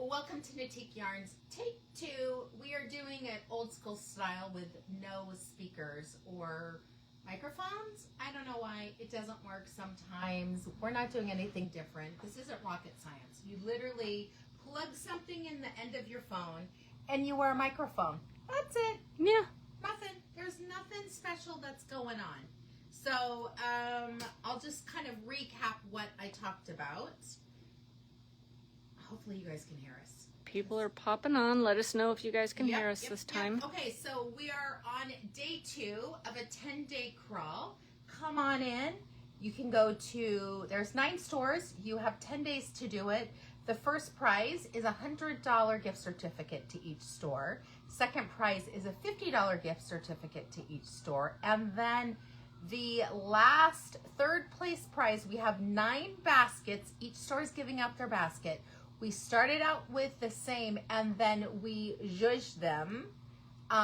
Welcome to Knitique Yarns. Take 2. We are doing it old school style with no speakers or microphones. I don't know why it doesn't work sometimes. We're not doing anything different. This isn't rocket science. You literally plug something in the end of your phone and you wear a microphone. That's it. Yeah. Nothing. There's nothing special that's going on. So I'll just kind of recap what I talked about. Hopefully you guys can hear us. People are popping on. Let us know if you guys can hear us this time. Okay, so we are on day 2 of a 10-day crawl. Come on in. You can go to, there's 9 stores. You have 10 days to do it. The first prize is a $100 gift certificate to each store. Second prize is a $50 gift certificate to each store. And then the last third place prize, we have 9 baskets. Each store is giving out their basket. We started out with the same and then we zhuzhed them. Do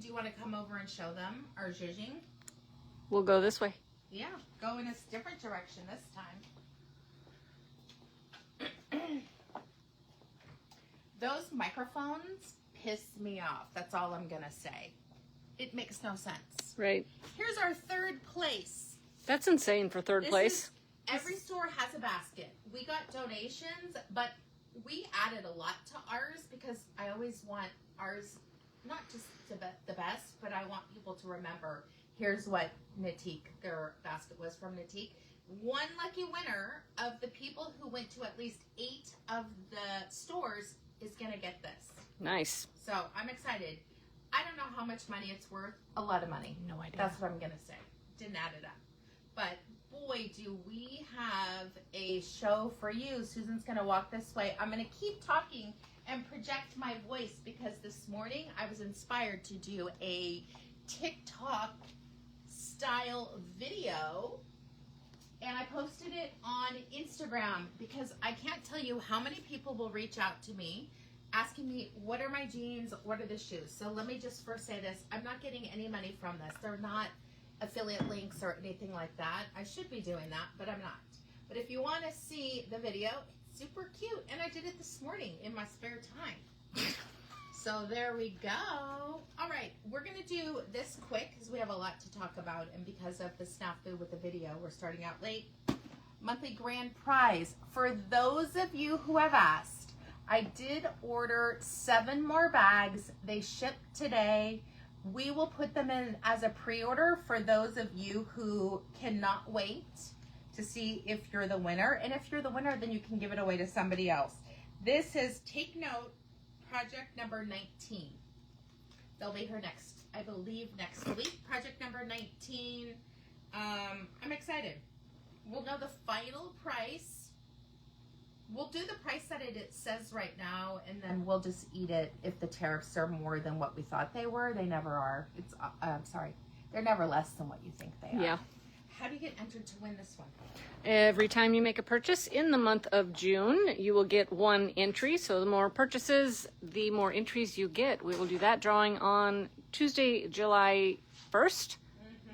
you want to come over and show them our zhuzhing? We'll go this way. Yeah, go in a different direction this time. Those microphones piss me off. That's all I'm going to say. It makes no sense. Right. Here's our third place. That's insane for third place. Every store has a basket. We got donations, but we added a lot to ours because I always want ours, not just to be the best, but I want people to remember, here's what Knitique, their basket was from Knitique. One lucky winner of the people who went to at least 8 of the stores is going to get this. Nice. So I'm excited. I don't know how much money it's worth. A lot of money. No idea. That's what I'm going to say. Didn't add it up. But boy, do we have a show for you. Susan's going to walk this way. I'm going to keep talking and project my voice because this morning I was inspired to do a TikTok style video and I posted it on Instagram because I can't tell you how many people will reach out to me asking me, what are my jeans? What are the shoes? So let me just first say this. I'm not getting any money from this. They're not affiliate links or anything like that. I should be doing that, but I'm not. But if you want to see the video, it's super cute. And I did it this morning in my spare time. So there we go. All right, we're going to do this quick because we have a lot to talk about. And because of the snafu with the video, we're starting out late. Monthly grand prize. For those of you who have asked, I did order 7 more bags. They shipped today. We will put them in as a pre-order for those of you who cannot wait to see if you're the winner. And if you're the winner, then you can give it away to somebody else. This is, take note, project number 19. They'll be here next, I believe, next week. Project number 19. I'm excited. We'll know the final price. We'll do the price that it says right now, and then we'll just eat it if the tariffs are more than what we thought they were. They never are. It's sorry. They're never less than what you think they are. Yeah. How do you get entered to win this one? Every time you make a purchase in the month of June, you will get 1 entry. So the more purchases, the more entries you get. We will do that drawing on Tuesday, July 1st,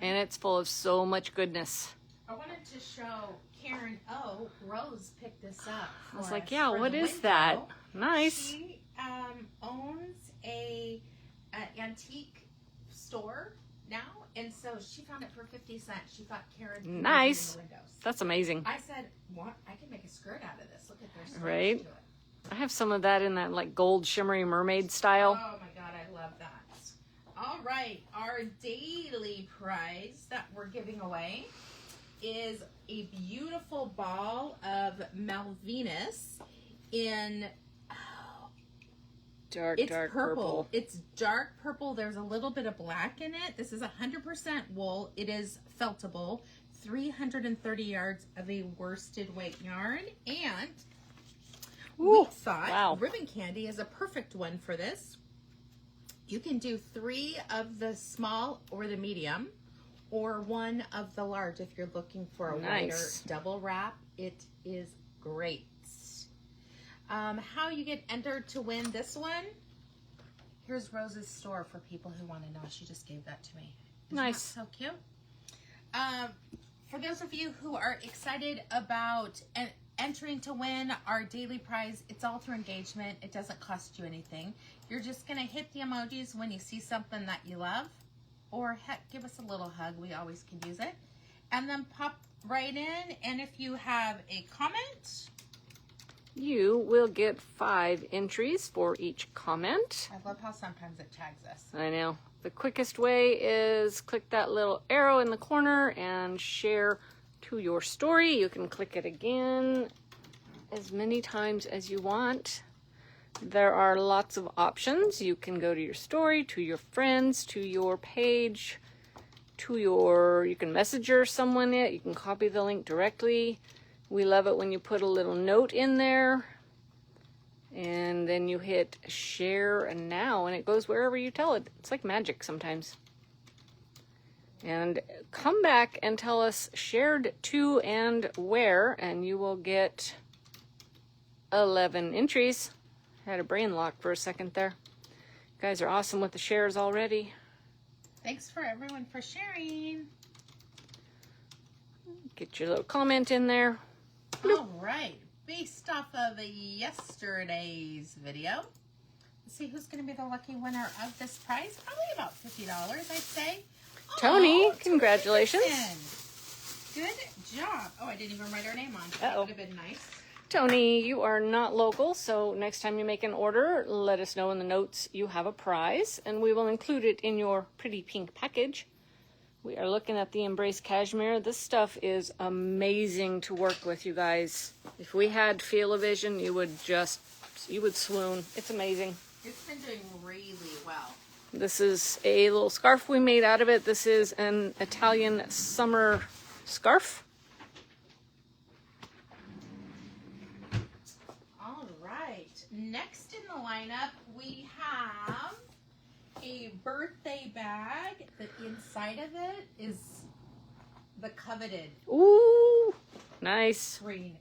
and it's full of so much goodness. I wanted to show Karen O. Rose picked this up. I was like, yeah, what is that? Nice. She owns a antique store now, and so she found it for 50 cents. She thought Karen could nice. in the windows. That's amazing. I said, what? I can make a skirt out of this. Look at their right. To it. I have some of that in that like gold shimmery mermaid style. Oh my God, I love that. All right, our daily prize that we're giving away is a beautiful ball of Malvinus in dark purple. It's dark purple. There's a little bit of black in it. This is 100% wool. It is feltable. 330 yards of a worsted weight yarn. And we thought ribbon candy is a perfect one for this. You can do 3 of the small or the medium, or 1 of the large if you're looking for a wider double wrap. It is great. How you get entered to win this one? Here's Rose's store for people who want to know. She just gave that to me. Isn't nice. that so cute? For those of you who are excited about, and entering to win our daily prize. It's all through engagement. It doesn't cost you anything. You're just going to hit the emojis when you see something that you love, or heck, give us a little hug. We always can use it. And then pop right in. And if you have a comment, you will get 5 entries for each comment. I love how sometimes it tags us. I know. The quickest way is click that little arrow in the corner and share to your story. You can click it again as many times as you want. There are lots of options. You can go to your story, to your friends, to your page, to your, you can messenger someone it, you can copy the link directly. We love it when you put a little note in there and then you hit share and now, and it goes wherever you tell it. It's like magic sometimes. And come back and tell us shared to and where, and you will get 11 entries. I had a brain lock for a second there. You guys are awesome with the shares already. Thanks for everyone for sharing. Get your little comment in there. All right. Based off of yesterday's video, let's see who's going to be the lucky winner of this prize. Probably about $50, I'd say. Tony, Oh, congratulations. Good job. Oh, I didn't even write her name on. That would have been nice. Tony, you are not local, so next time you make an order, let us know in the notes you have a prize, and we will include it in your pretty pink package. We are looking at the Embrace Cashmere. This stuff is amazing to work with, you guys. If we had Feel-O-Vision, you would swoon. It's amazing. It's been doing really well. This is a little scarf we made out of it. This is an Italian summer scarf. All right. Next in the lineup, we have a birthday bag that inside of it is the coveted Ooh, nice. green.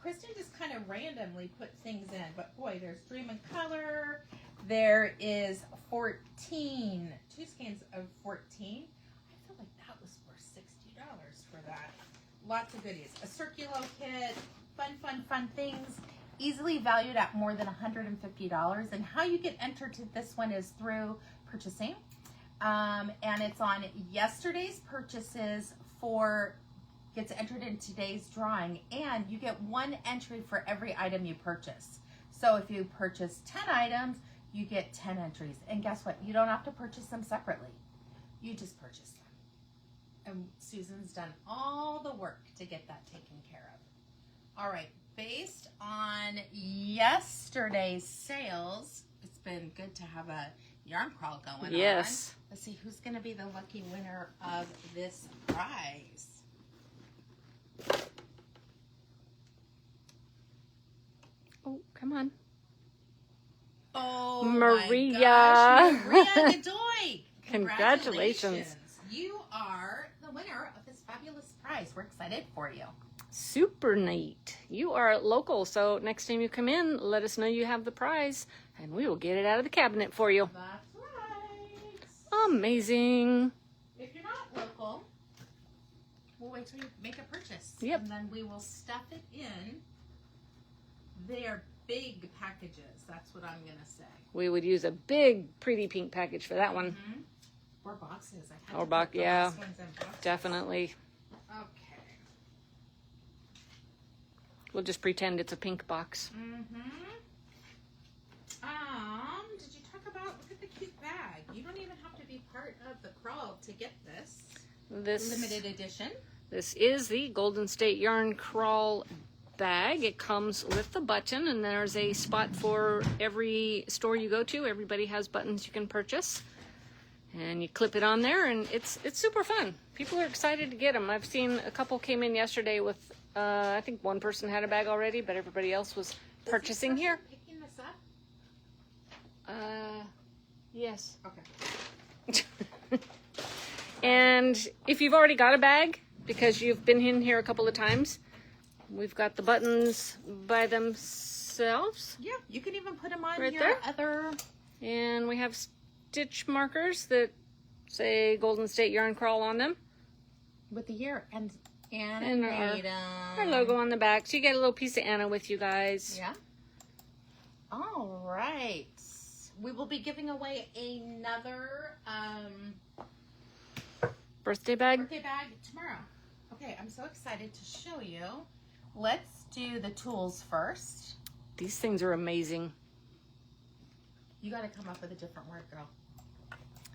Kristen just kind of randomly put things in, but boy, there's Dream in Color. There is 14, 2 skeins of 14. I feel like that was worth $60 for that. Lots of goodies. A circular kit, fun things. Easily valued at more than $150. And how you get entered to this one is through purchasing. And it's on yesterday's purchases gets entered in today's drawing. And you get 1 entry for every item you purchase. So if you purchase 10 items, you get 10 entries. And guess what? You don't have to purchase them separately. You just purchase them. And Susan's done all the work to get that taken care of. All right. Based on yesterday's sales, it's been good to have a yarn crawl going on. Yes. Let's see who's going to be the lucky winner of this prize. Oh, come on. Oh, Maria. My gosh, Maria Godoy. Congratulations. You are the winner of this fabulous prize. We're excited for you. Super neat. You are local, so next time you come in, let us know you have the prize, and we will get it out of the cabinet for you. That's right. Amazing. If you're not local, we'll wait till you make a purchase. Yep. And then we will stuff it in. They are big packages. That's what I'm going to say. We would use a big, pretty pink package for that one. Mm-hmm. Or boxes. I had Or to box, put the yeah. last ones in boxes. Definitely. Okay. We'll just pretend it's a pink box. Mm-hmm. Did you talk about, look at the cute bag. You don't even have to be part of the crawl to get this. This Limited edition. This is the Golden State Yarn Crawl bag. It comes with the button, and there's a spot for every store you go to. Everybody has buttons you can purchase. And you clip it on there, and it's super fun. People are excited to get them. I've seen a couple came in yesterday with, I think one person had a bag already, but everybody else was purchasing here. Picking this up? Yes. Okay. And if you've already got a bag, because you've been in here a couple of times, we've got the buttons by themselves. Yeah, you can even put them on Right your there? other. And we have stitch markers that say Golden State Yarn Crawl on them. With the year. And And Anna our logo on the back. So you get a little piece of Anna with you guys. Yeah. All right. We will be giving away another Birthday bag. birthday bag tomorrow. Okay, I'm so excited to show you. Let's do the tools first. These things are amazing. You got to come up with a different word, girl.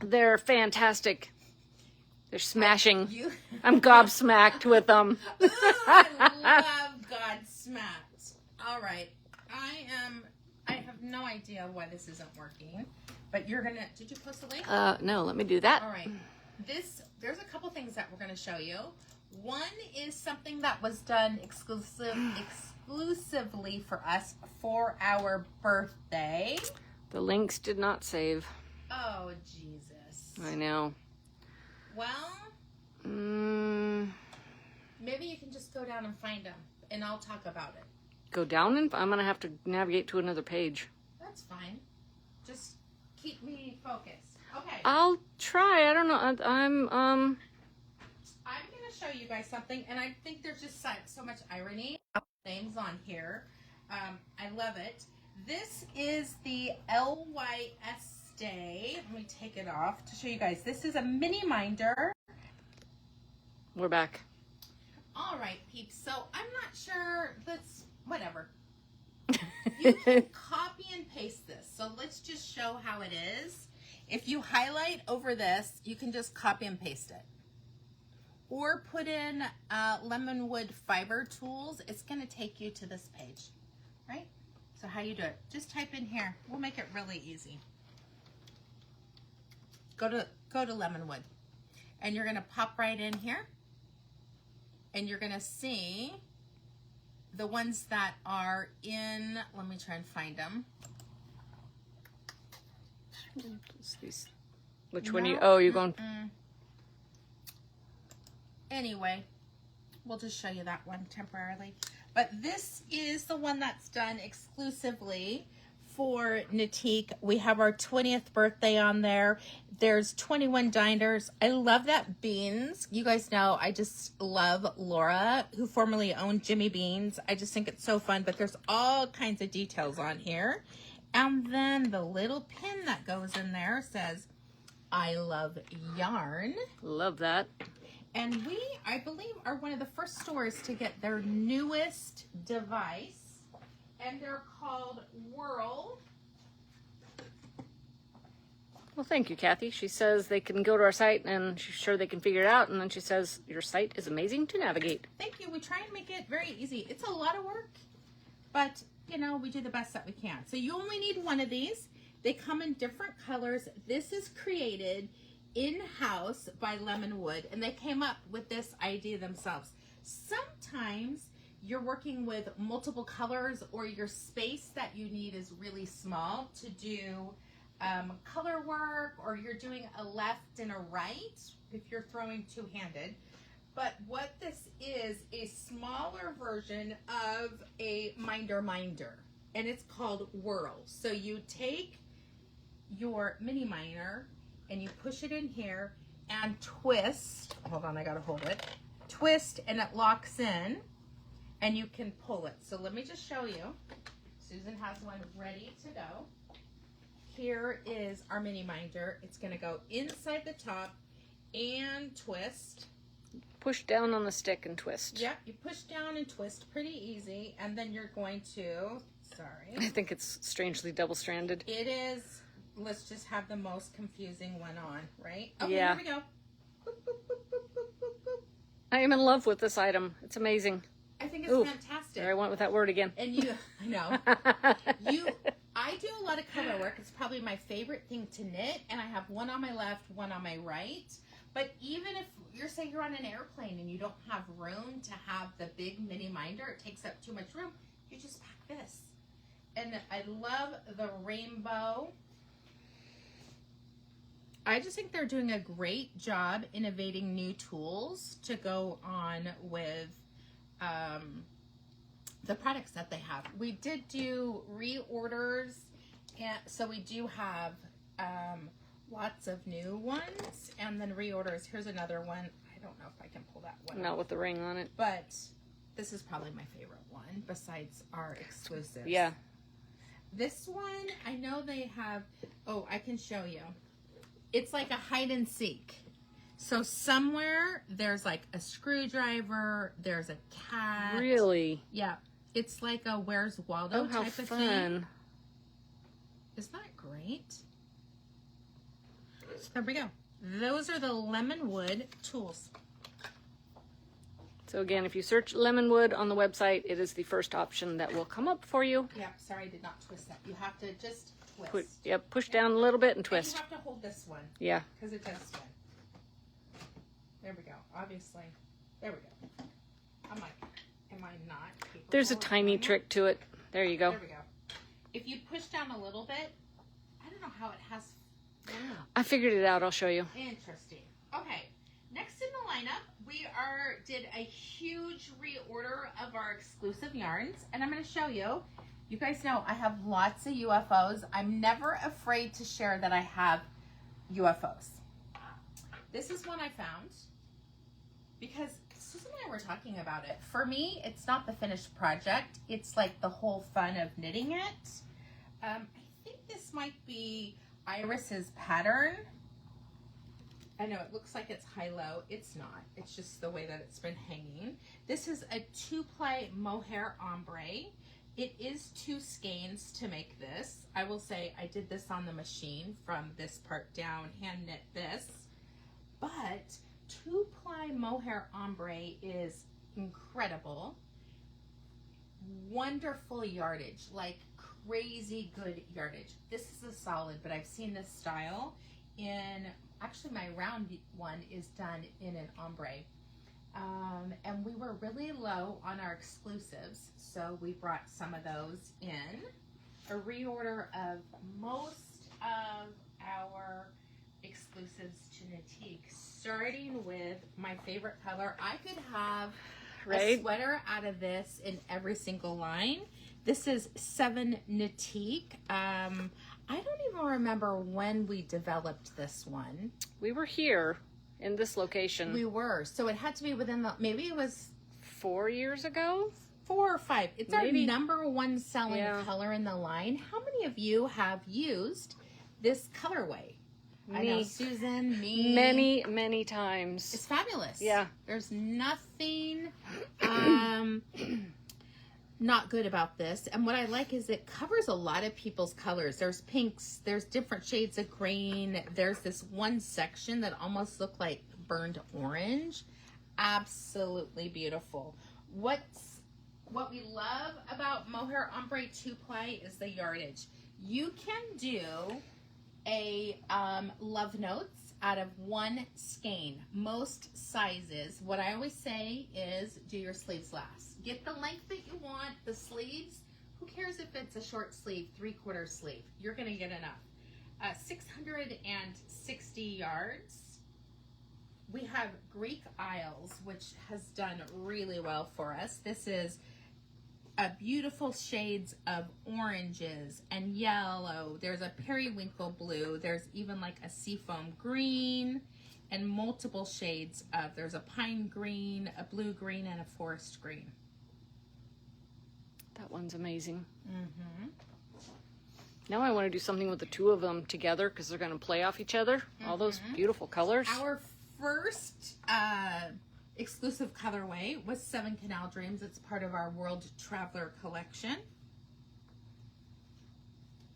They're fantastic. They're smashing. You. I'm gobsmacked with them. Ooh, I love Godsmacked. All right. I have no idea why this isn't working, but you're going to, did you post a link? No, let me do that. All right. There's a couple things that we're going to show you. One is something that was done exclusively for us for our birthday. The links did not save. Oh, Jesus. I know. Well, maybe you can just go down and find them, and I'll talk about it. Go down and I'm going to have to navigate to another page. That's fine. Just keep me focused. Okay. I'll try. I don't know. I'm going to show you guys something, and I think there's just so much irony. Names on here. I love it. This is the LYS Day. Let me take it off to show you guys. This is a mini minder. We're back. All right, peeps. So I'm not sure. That's whatever. You can copy and paste this. So let's just show how it is. If you highlight over this, you can just copy and paste it. Or put in Lemonwood fiber tools. It's going to take you to this page, right? So how you do it? Just type in here. We'll make it really easy. Go to Lemonwood, and you're going to pop right in here, and you're going to see the ones that are in. Let me try and find them. Which one? You're going. Anyway, we'll just show you that one temporarily. But this is the one that's done exclusively for Knitique. We have our 20th birthday on there. There's 21 diners. I love that Beans. You guys know I just love Laura, who formerly owned Jimmy Beans. I just think it's so fun, but there's all kinds of details on here. And then the little pin that goes in there says, I love yarn. Love that. And we, I believe, are one of the first stores to get their newest device. And they're called Whirl. Well, thank you, Kathy. She says they can go to our site and she's sure they can figure it out. And then she says, your site is amazing to navigate. Thank you. We try and make it very easy. It's a lot of work, but, you know, we do the best that we can. So you only need one of these. They come in different colors. This is created in-house by Lemonwood, and they came up with this idea themselves. Sometimes you're working with multiple colors, or your space that you need is really small to do color work, or you're doing a left and a right if you're throwing two-handed. But what this is a smaller version of a minder, and it's called Whirl. So you take your mini minder and you push it in here and twist. Hold on, I gotta hold it. Twist, and it locks in, and you can pull it. So let me just show you. Susan has one ready to go. Here is our mini minder. It's gonna go inside the top and twist. Push down on the stick and twist. Yep, you push down and twist, pretty easy. And then you're going to, sorry. I think it's strangely double-stranded. It is. Let's just have the most confusing one on, right? Okay, Yeah. Here we go. Boop, boop, boop, boop, boop, boop, boop. I am in love with this item. It's amazing. I think it's Ooh, fantastic. There I went with that word again. And you, I know. I do a lot of color work. It's probably my favorite thing to knit, and I have one on my left, one on my right. But even if you're on an airplane and you don't have room to have the big mini minder, it takes up too much room, you just pack this. And I love the rainbow. I just think they're doing a great job innovating new tools to go on with the products that they have. We did do reorders, and so we do have lots of new ones, and then reorders. Here's another one. I don't know if I can pull that one Not off. with the ring on it. But this is probably my favorite one besides our exclusives. Yeah. This one, I know they have, oh, I can show you. It's like a hide and seek. So somewhere there's like a screwdriver, there's a cat. Really? Yeah. It's like a Where's Waldo how type of fun. thing. Isn't that great? There we go. Those are the Lemonwood tools. So again, if you search Lemonwood on the website, it is the first option that will come up for you. Yep, sorry, I did not twist that. You have to just twist. Push down a little bit and And twist. you have to hold this one. Yeah. Because it does spin. There we go. Obviously. There we go. I'm like, am I not capable There's a of tiny doing it? trick to it. There you go. There we go. If you push down a little bit, I don't know how it has. I figured it out. I'll show you. Interesting. Okay. Next in the lineup, we did a huge reorder of our exclusive yarns, and I'm going to show you. You guys know I have lots of UFOs. I'm never afraid to share that I have UFOs. This is one I found because Susan and I were talking about it. For me, it's not the finished project. It's like the whole fun of knitting it. I think this might be Iris's pattern. I know it looks like it's high-low. It's not. It's just the way that it's been hanging. This is a 2-ply Mohair Ombre. It is 2 skeins to make this. I will say I did this on the machine from this part down, hand knit this. But 2-ply Mohair Ombre is incredible. Wonderful yardage, like crazy good yardage. This is a solid, but I've seen this style in... Actually, my round one is done in an ombre. And we were really low on our exclusives, so we brought some of those in. A reorder of most of our exclusives to Knitique, starting with my favorite color. I could have a sweater out of this in every single line. This is 7 Knitique. I don't even remember when we developed this one. We were here in this location. We were. So it had to be within the, maybe it was 4 years ago? 4 or 5. It's Maybe. our #1 selling color in the line. How many of you have used this colorway? I know Susan, me. Many, many times. It's fabulous. Yeah. There's nothing not good about this. And what I like is it covers a lot of people's colors. There's pinks, there's different shades of green. There's this one section that almost looked like burned orange. Absolutely beautiful. What we love about Mohair Ombre 2-ply is the yardage. You can do a love notes out of 1 skein. Most sizes, what I always say is do your sleeves last. Get the length that you want. The sleeves, who cares if it's a short sleeve, 3/4 sleeve? You're gonna get enough. 660 yards. We have Greek Isles, which has done really well for us. This is a beautiful shades of oranges and yellow. There's a periwinkle blue. There's even like a seafoam green and multiple shades of, there's a pine green, a blue green, and a forest green. That one's amazing. Mm-hmm. Now I want to do something with the 2 of them together because they're going to play off each other. All those beautiful colors. Our first exclusive colorway was 7 Canal Dreams. It's part of our World Traveler collection.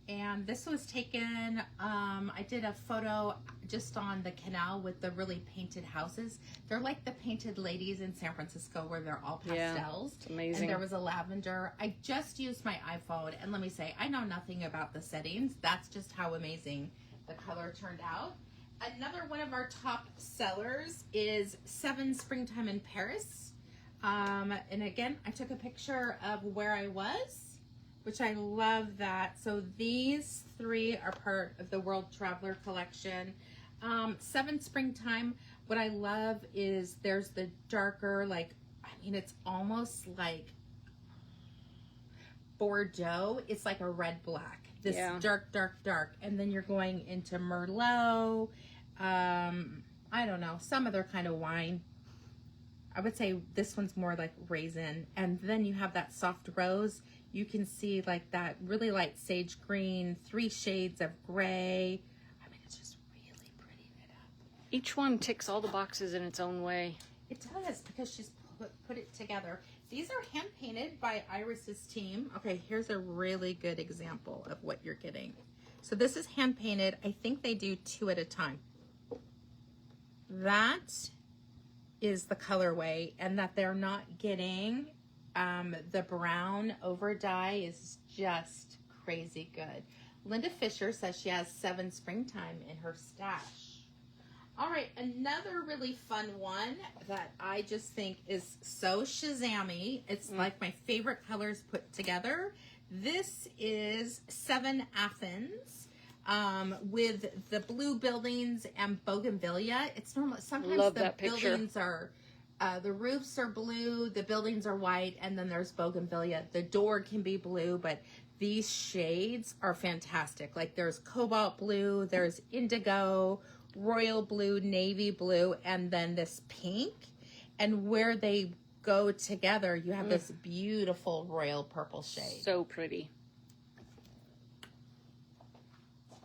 And this was taken, I did a photo just on the canal with the really painted houses. They're like the painted ladies in San Francisco where they're all pastels. It's amazing. And there was a lavender. I just used my iPhone, and let me say, I know nothing about the settings. That's just how amazing the color turned out. Another one of our top sellers is 7 Springtime in Paris. And again, I took a picture of where I was, which I love that. So these 3 are part of the World Traveler collection. 7 Springtime, what I love is there's the darker, like, I mean, it's almost like Bordeaux. It's like a red black. This dark, dark, dark. And then you're going into Merlot. I don't know, some other kind of wine. I would say this one's more like raisin. And then you have that soft rose. You can see like that really light sage green, 3 shades of gray. I mean, it's just really pretty knit up. Each one ticks all the boxes in its own way. It does, because she's put it together. These are hand painted by Iris's team. Okay, here's a really good example of what you're getting. So this is hand painted. I think they do 2 at a time. That is the colorway, and that they're not getting the brown over dye is just crazy good. Linda Fisher says she has 7 springtime in her stash. All right, another really fun one that I just think is so Shazammy. It's like my favorite colors put together. This is 7 Athens with the blue buildings and bougainvillea. It's normal. Sometimes Love the that picture. buildings are, the roofs are blue, the buildings are white, and then there's bougainvillea. The door can be blue, but these shades are fantastic. Like there's cobalt blue, there's indigo, royal blue, navy blue, and then this pink. And where they go together, you have this beautiful royal purple shade. So pretty.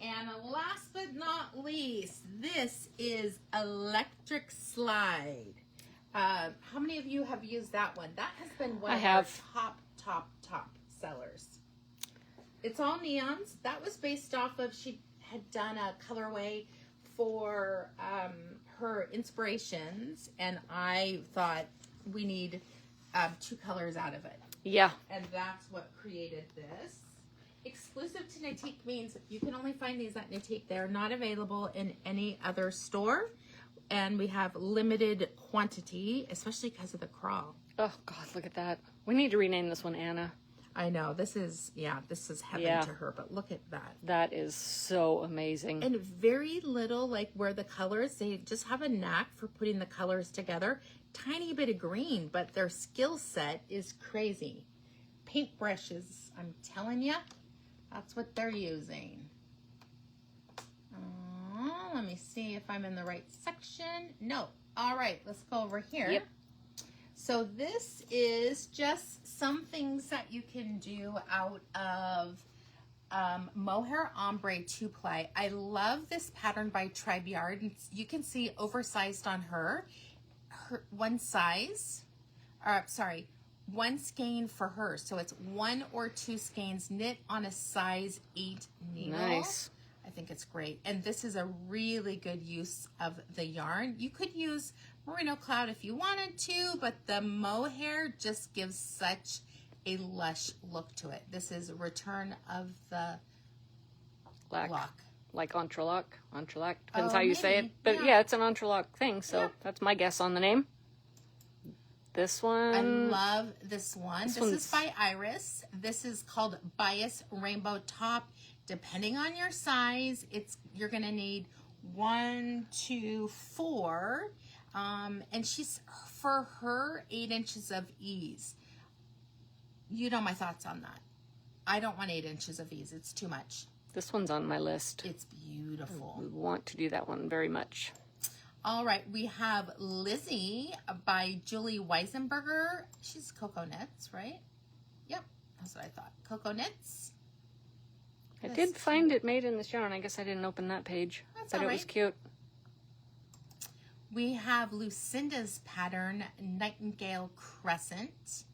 And last but not least, this is Electric Slide. How many of you have used that one? That has been one of our top sellers. It's all neons. That was based off of, she had done a colorway for her inspirations, and I thought we need 2 colors out of it. Yeah. And that's what created this. Exclusive to Knitique means you can only find these at Knitique. They're not available in any other store. And we have limited quantity, especially because of the crawl. Oh, God, look at that. We need to rename this one Anna. I know. This is heaven to her, but look at that. That is so amazing. And very little, like where the colors, they just have a knack for putting the colors together. Tiny bit of green, but their skill set is crazy. Paintbrushes, I'm telling you, that's what they're using. Let me see if I'm in the right section. No. All right, let's go over here. Yep. So this is just some things that you can do out of Mohair Ombre 2-ply. I love this pattern by Tribe Yard. You can see oversized on her one skein for her. So it's 1 or 2 skeins knit on a size 8 needle. Nice. I think it's great. And this is a really good use of the yarn. You could use Merino Cloud if you wanted to, but the mohair just gives such a lush look to it. This is Return of the Lock. Like entrelac. Entrelac. Depends how you say it. But yeah. yeah, it's an entrelac thing. So that's my guess on the name. This one. I love this one. This is by Iris. This is called Bias Rainbow Top. Depending on your size, you're going to need 1, 2, 4. And she's, for her, 8 inches of ease. You know my thoughts on that. I don't want 8 inches of ease. It's too much. This one's on my list. It's beautiful. We want to do that one very much. All right, we have Lizzie by Julie Weisenberger. She's Cocoa Knits, right? Yep, that's what I thought. Cocoa Knits. I did find it made in this yarn. I guess I didn't open that page. That's but all it was right. cute. We have Lucinda's pattern, Nightingale Crescent.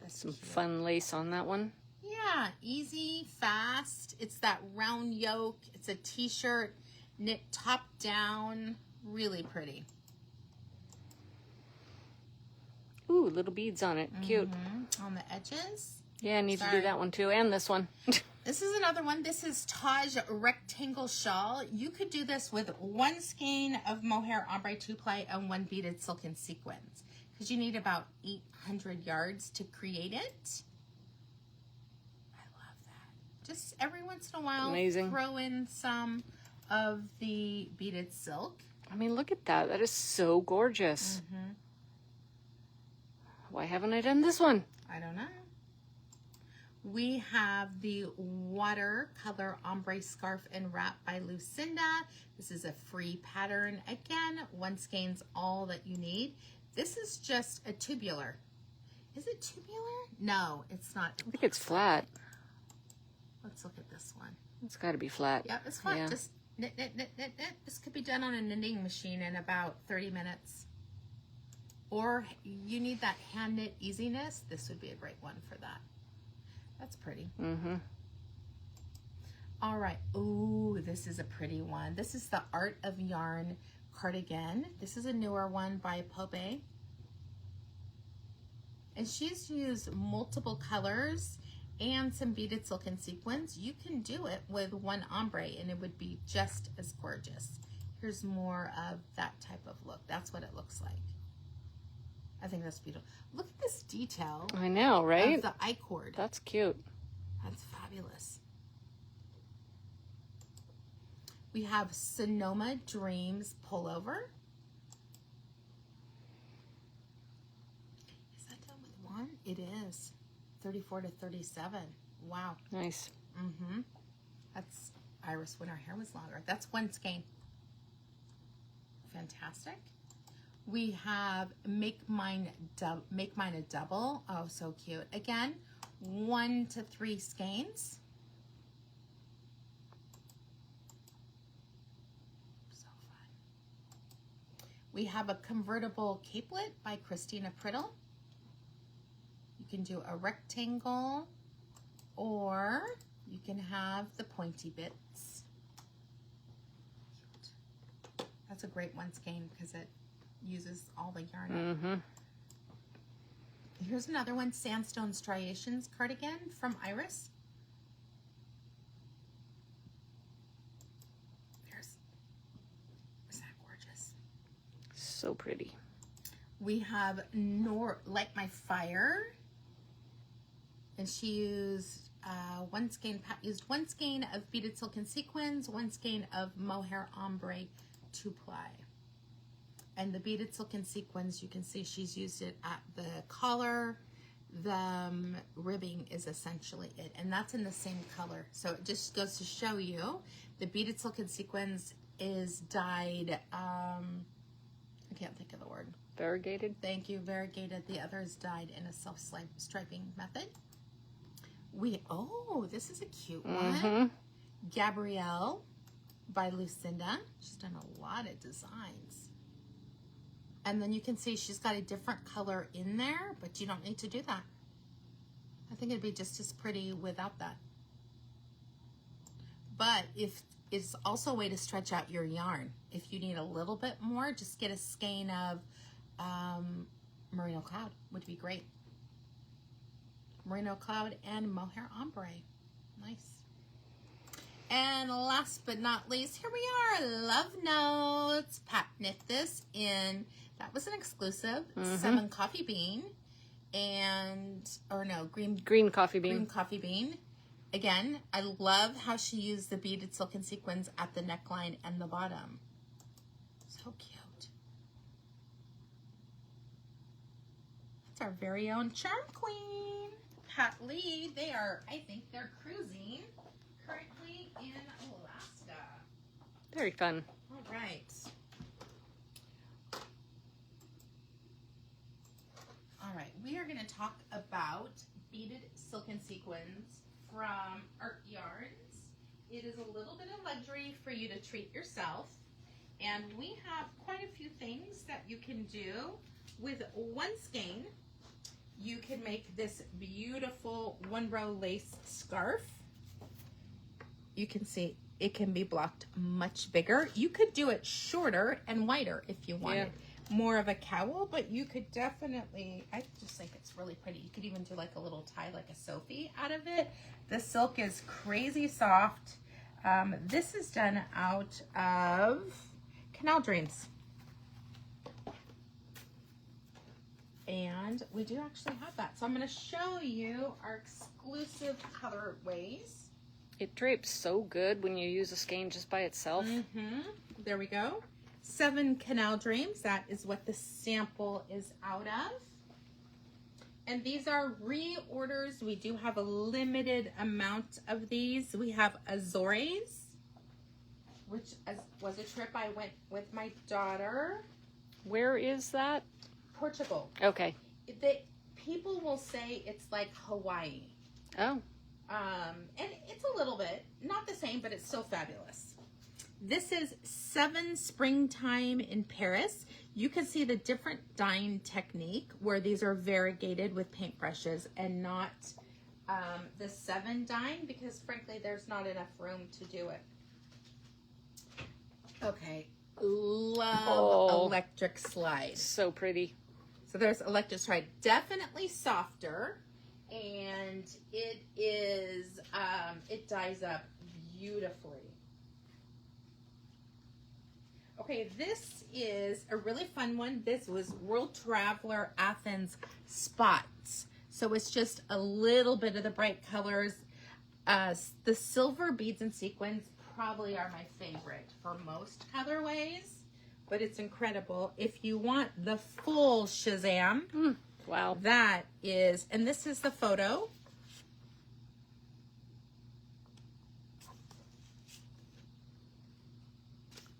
Some fun lace on that one. Yeah, easy, fast. It's that round yoke. It's a t-shirt, knit top down. Really pretty. Ooh, little beads on it. Cute. On the edges. Yeah, I need to do that one too. And this one. This is another one. This is Taj Rectangle Shawl. You could do this with 1 skein of Mohair Ombre 2-ply and 1 beaded silken sequins, because you need about 800 yards to create it. I love that. Just every once in a while, Amazing. Throw in some of the beaded silk. I mean, look at that. That is so gorgeous. Why haven't I done this one? I don't know. We have the Watercolor Ombre Scarf and Wrap by Lucinda. This is a free pattern. Again, one skein's all that you need. This is just a tubular. Is it tubular? No, it's not. I think it's flat. Let's look at this one. It's got to be flat. Yep, it's flat. Yeah. Just knit, knit, knit, knit, knit. This could be done on a knitting machine in about 30 minutes. Or you need that hand knit easiness. This would be a great one for that. That's pretty. Mm-hmm. All right. Ooh, this is a pretty one. This is the Art of Yarn cardigan. This is a newer one by Pobe. And she's used multiple colors and some beaded silk and sequins. You can do it with one ombre and it would be just as gorgeous. Here's more of that type of look. That's what it looks like. I think that's beautiful. Look at this detail. I know, right? Of the I-cord. That's cute. That's fabulous. We have Sonoma Dreams pullover. Is that done with one? It is. 34 to 37. Wow. Nice. Mm-hmm. That's Iris when her hair was longer. That's one skein. Fantastic. We have Make Mine a Double. Oh, so cute. Again, 1 to 3 skeins. So fun. We have a convertible capelet by Christina Priddle. You can do a rectangle or you can have the pointy bits. Cute. That's a great one skein because it uses all the yarn. Mm-hmm. Here's another one, Sandstone Striations cardigan from Iris. Is that gorgeous? So pretty. We have Like My Fire, and she used one skein of beaded silk and sequins, one skein of Mohair Ombre 2-ply. And the beaded silk and sequins, you can see she's used it at the collar. The ribbing is essentially it, and that's in the same color. So it just goes to show you the beaded silk and sequins is dyed, I can't think of the word. Variegated? Thank you, variegated. The other is dyed in a self-striping method. This is a cute one. Gabrielle by Lucinda. She's done a lot of designs. And then you can see she's got a different color in there, but you don't need to do that. I think it'd be just as pretty without that. But if it's also a way to stretch out your yarn. If you need a little bit more, just get a skein of Merino Cloud, would be great. Merino Cloud and Mohair Ombre. Nice. And last but not least, here we are, Love Notes. Pat knit this in, that was an exclusive, Salmon Coffee Bean, green coffee bean. Green coffee bean. Again, I love how she used the beaded silk and sequins at the neckline and the bottom. So cute. That's our very own Charm Queen, Pat Lee. I think they're cruising currently in Alaska. Very fun. All right. All right, we are going to talk about beaded silk and sequins from Artyarns. It is a little bit of luxury for you to treat yourself, and we have quite a few things that you can do with one skein. You can make this beautiful one-row lace scarf. You can see it can be blocked much bigger. You could do it shorter and wider if you wanted. More of a cowl, but you could definitely, I just think it's really pretty. You could even do like a little tie, like a Sophie out of it. The silk is crazy soft. This is done out of Canal Dreams. And we do actually have that. So I'm going to show you our exclusive colorways. It drapes so good when you use a skein just by itself. There we go. 7 Canal Dreams. That is what the sample is out of. And these are reorders. We do have a limited amount of these. We have Azores, which was a trip I went with my daughter. Where is that? Portugal. Okay. People will say it's like Hawaii. Oh. And it's a little bit, not the same, but it's still fabulous. This is 7 Springtime in Paris. You can see the different dyeing technique where these are variegated with paintbrushes and not the 7 dyeing because frankly there's not enough room to do it. Okay, love electric slide. So pretty. So there's electric slide, definitely softer, and it is it dyes up beautifully. Okay, this is a really fun one. This was World Traveler Athens Spots. So it's just a little bit of the bright colors. The silver beads and sequins probably are my favorite for most colorways, but it's incredible. If you want the full Shazam, wow, that is, and this is the photo.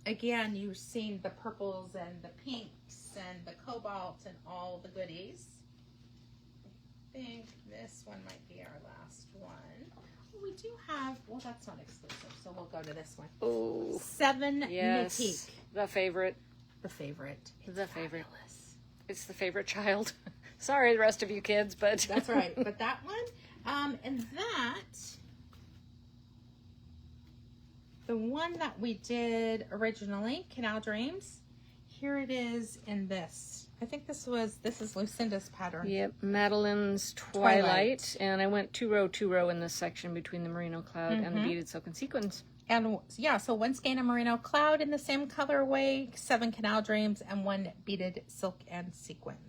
Again, you've seen the purples and the pinks and the cobalt and all the goodies. I think this one might be our last one. We do have, well, that's not exclusive, so we'll go to this one. Oh, 7 yes, Knitique. the favorite. The favorite. The favorite. It's the favorite child. Sorry, the rest of you kids, but that's right. But that one, and that. The one that we did originally, Canal Dreams, here it is in this. I think this is Lucinda's pattern. Yep, Madeline's Twilight. And I went 2 row in this section between the Merino Cloud and the Beaded Silk and Sequins. And yeah, so 1 skein of Merino Cloud in the same colorway, 7 Canal Dreams, and 1 Beaded Silk and Sequins.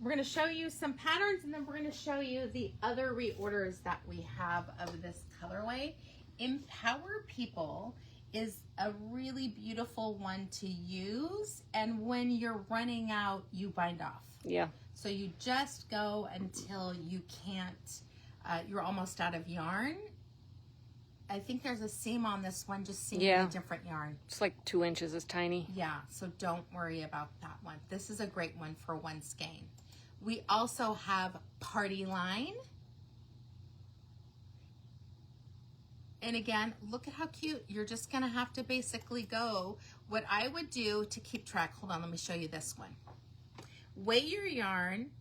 We're going to show you some patterns and then we're going to show you the other reorders that we have of this colorway. Empower People is a really beautiful one to use, and when you're running out, you bind off. Yeah. So you just go until you can't, you're almost out of yarn. I think there's a seam on this one, just seeing a different yarn. It's like 2 inches, it's tiny. Yeah, so don't worry about that one. This is a great one for 1 skein. We also have Party Line. And again, look at how cute. You're just gonna have to basically go, what I would do to keep track, hold on, let me show you this one. Weigh your yarn,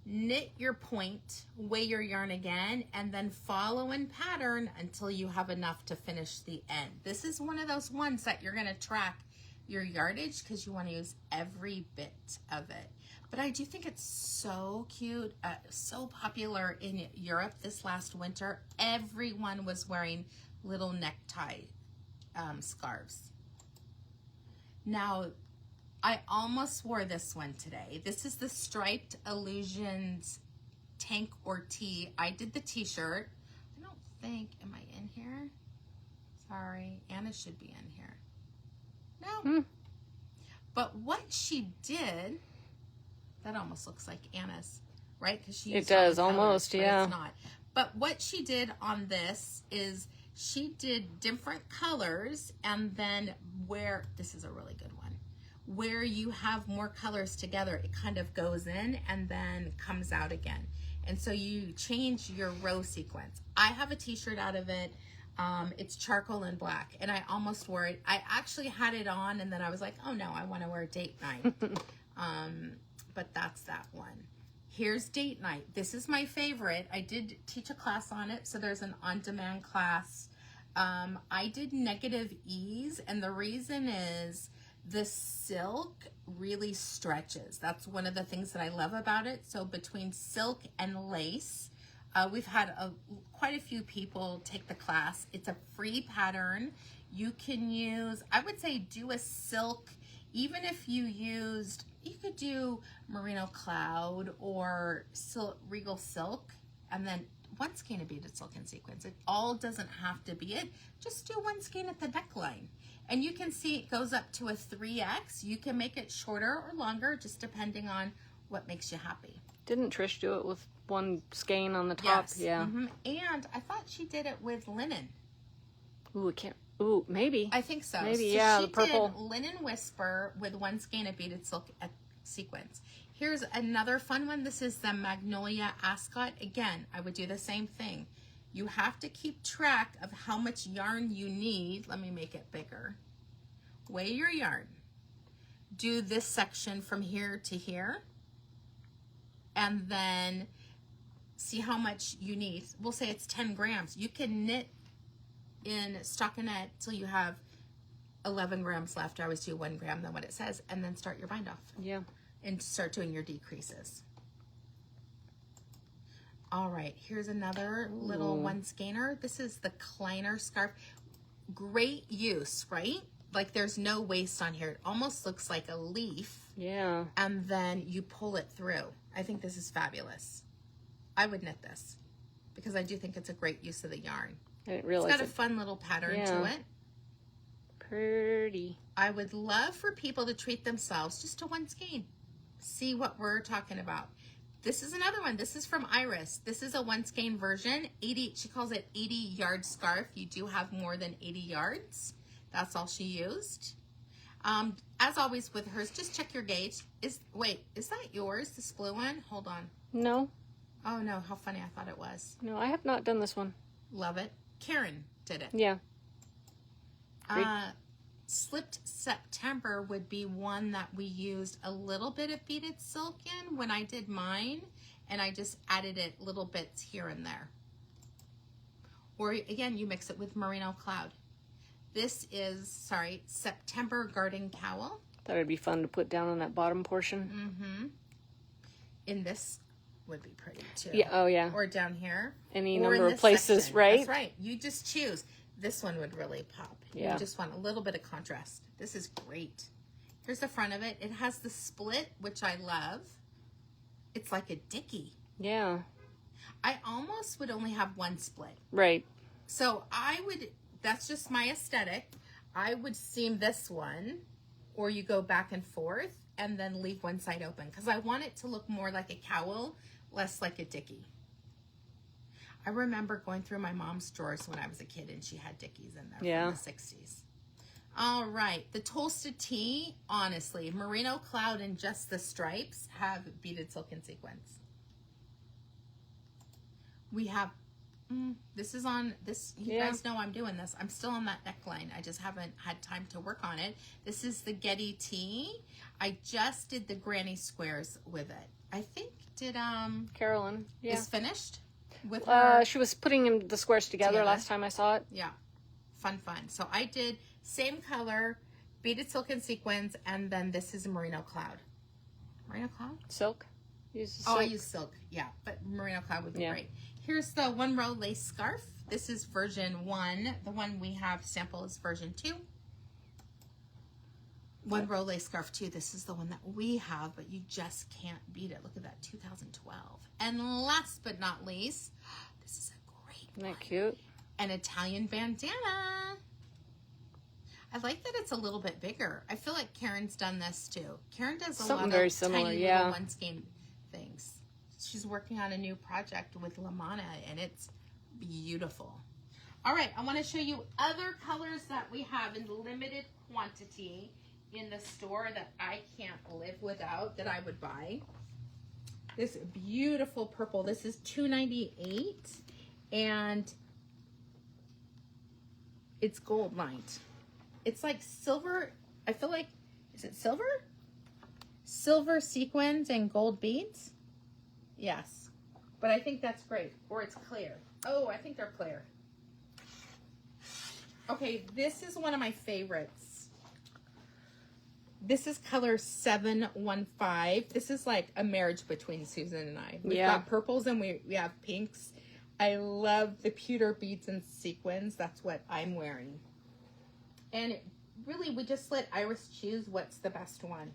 knit your point, weigh your yarn again, and then follow in pattern until you have enough to finish the end. This is one of those ones that you're gonna track your yardage because you wanna use every bit of it. But I do think it's so cute, so popular in Europe this last winter. Everyone was wearing little necktie scarves. Now, I almost wore this one today. This is the Striped Illusions tank or tee. I did the t-shirt. I don't think, am I in here? Sorry, Anna should be in here. No. But what she did, that almost looks like Anna's, right? Because she it does almost, colors, yeah. It's not. But what she did on this is she did different colors, and then where, this is a really good one, where you have more colors together, it kind of goes in and then comes out again. And so you change your row sequence. I have a t-shirt out of it. It's charcoal and black, and I almost wore it. I actually had it on, and then I was like, oh no, I want to wear date night. But that's that one. Here's date night. This is my favorite. I did teach a class on it, so there's an on-demand class. I did negative ease, and the reason is the silk really stretches. That's one of the things that I love about it. So between silk and lace, we've had quite a few people take the class. It's a free pattern. You can use, I would say do a silk, even if you used, you could do Merino Cloud or Regal Silk, and then 1 skein of beaded silk and sequins. It all doesn't have to be it. Just do 1 skein at the neckline. And you can see it goes up to a 3X. You can make it shorter or longer, just depending on what makes you happy. Didn't Trish do it with one skein on the top? Yes. Yeah. And I thought she did it with linen. Ooh, I can't. Ooh, maybe. I think so. Maybe, so yeah, she the purple. did Linen Whisper with one skein of beaded silk sequins. Here's another fun one. This is the Magnolia Ascot. Again, I would do the same thing. You have to keep track of how much yarn you need. Let me make it bigger. Weigh your yarn. Do this section from here to here. And then see how much you need. We'll say it's 10 grams. You can knit in stockinette till you have 11 grams left. I always do 1 gram than what it says, and then start your bind off. Yeah. And start doing your decreases. All right, here's another little one skeiner. This is the Kleiner scarf. Great use, right? Like there's no waste on here. It almost looks like a leaf. Yeah. And then you pull it through. I think this is fabulous. I would knit this because I do think it's a great use of the yarn. I didn't realize It's got a fun little pattern to it. Pretty. I would love for people to treat themselves just to one skein. See what we're talking about. This is another one. This is from Iris. This is a one skein version. 80, she calls it 80 yard scarf. You do have more than 80 yards. That's all she used. As always with hers, just check your gauge. Wait, is that yours, this blue one? Hold on. No. Oh no, how funny, I thought it was. No, I have not done this one. Love it. Karen did it. Yeah. Slipped September would be one that we used a little bit of beaded silk in when I did mine, and I just added it little bits here and there. Or again, you mix it with Merino Cloud. This is, September Garden Cowl. Thought it'd be fun to put down on that bottom portion. In this would be pretty too. Yeah. Oh, yeah. Or down here. Any or number in of places, section. right? That's right. You just choose. This one would really pop. Yeah. You just want a little bit of contrast. This is great. Here's the front of it. It has the split, which I love. It's like a dickie. Yeah. I almost would only have one split. Right. So that's just my aesthetic. I would seam this one, or you go back and forth and then leave one side open because I want it to look more like a cowl, less like a dickie. I remember going through my mom's drawers when I was a kid and she had dickies in there from the 60s. All right, the Toasted Tea, honestly, Merino Cloud and just the stripes have beaded silk and sequins. We have, this is on, this. You guys know I'm doing this. I'm still on that neckline. I just haven't had time to work on it. This is the Getty Tea. I just did the granny squares with it. I think, Carolyn is finished? With her. She was putting the squares together last time I saw it. Yeah. Fun. So I did same color, beaded silk and sequins, and then this is a Merino Cloud. Merino Cloud? Silk? I use silk. Yeah, but Merino Cloud would be great. Here's the one row lace scarf. This is version 1. The one we have sample is version 2. One row lace scarf 2. This is the one that we have, but you just can't beat it. Look at that, 2012. And last but not least, this is a great one. Isn't that cute? An Italian bandana. I like that it's a little bit bigger. I feel like Karen's done this too. Karen does a lot of very similar, tiny little one skein things. She's working on a new project with Lamana, and it's beautiful. All right, I want to show you other colors that we have in limited quantity in the store that I can't live without, that I would buy. This beautiful purple. This is $2.98, and it's gold lined. It's like silver. I feel like, is it silver? Silver sequins and gold beads. Yes, but I think that's great. Or it's clear. Oh, I think they're clear. Okay, this is one of my favorites. This is color 715. This is like a marriage between Susan and I. We've got purples and we have pinks. I love the pewter beads and sequins. That's what I'm wearing. And really, we just let Iris choose what's the best one.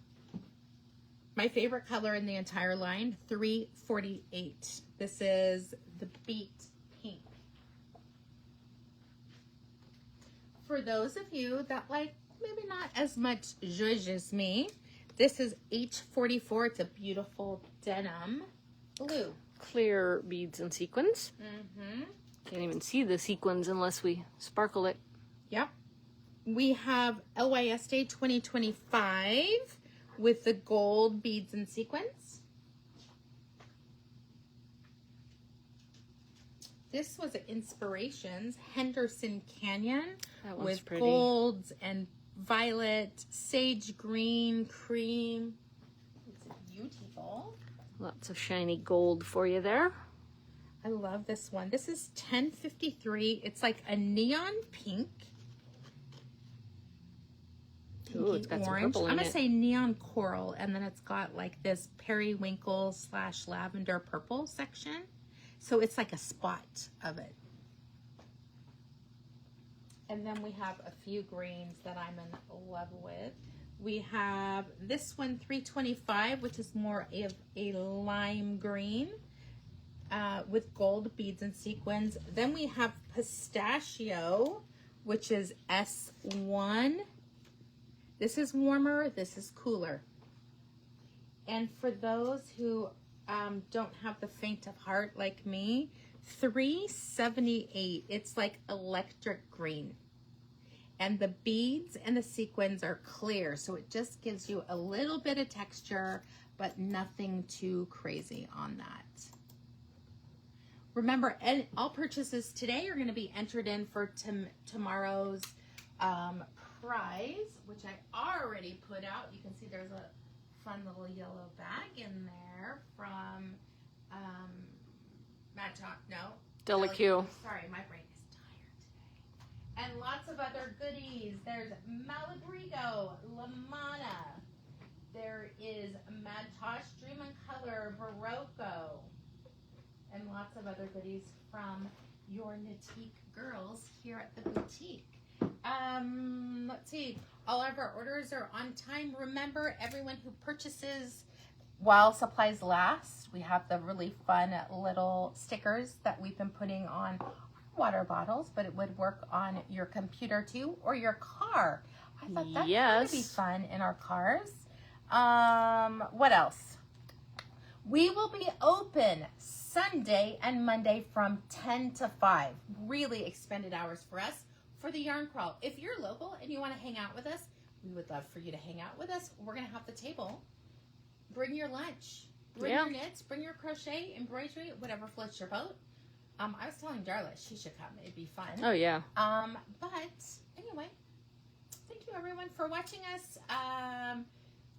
My favorite color in the entire line, 348. This is the Beat Pink. For those of you that like maybe not as much zhuzh as me. This is H44. It's a beautiful denim blue. Clear beads and sequins. Mm-hmm. Can't even see the sequins unless we sparkle it. Yep. We have LYS Day 2025 with the gold beads and sequins. This was Inspirations, Henderson Canyon That one's with pretty. golds and violet, sage green, cream. It's beautiful. Lots of shiny gold for you there. I love this one. This is 1053. It's like a neon pink. Ooh, it's got some Orange. purple in I'm gonna it. say neon coral, and then it's got like this periwinkle / lavender purple section. So it's like a spot of it. And then we have a few greens that I'm in love with. We have this one, 325, which is more of a lime green with gold beads and sequins. Then we have pistachio, which is S1. This is warmer, this is cooler. And for those who don't have the faint of heart like me, 378. It's like electric green. And the beads and the sequins are clear, so it just gives you a little bit of texture, but nothing too crazy on that. Remember, all purchases today are going to be entered in for tomorrow's prize, which I already put out. You can see there's a fun little yellow bag in there from Delicue. Sorry, my brain is tired today. And lots of other goodies. There's Malagrigo, Lamana. There is Mad Tosh, Dream and Color, Barocco. And lots of other goodies from your Knitique girls here at the boutique. Let's see. All of our orders are on time. Remember, everyone who purchases while supplies last, we have the really fun little stickers that we've been putting on water bottles, but it would work on your computer too, or your car. I thought that would be fun in our cars. What else? We will be open Sunday and Monday from 10 to 5. Really expended hours for us for the yarn crawl. If you're local and you want to hang out with us, we would love for you to hang out with us. We're going to have the table. Bring your lunch. Bring your knits. Bring your crochet, embroidery, whatever floats your boat. I was telling Darla she should come. It'd be fun. Oh, yeah. But anyway, thank you everyone for watching us.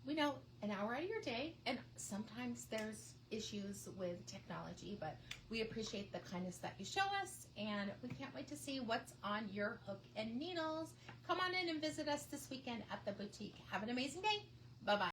We know an hour out of your day, and sometimes there's issues with technology, but we appreciate the kindness that you show us, and we can't wait to see what's on your hook and needles. Come on in and visit us this weekend at the boutique. Have an amazing day. Bye-bye.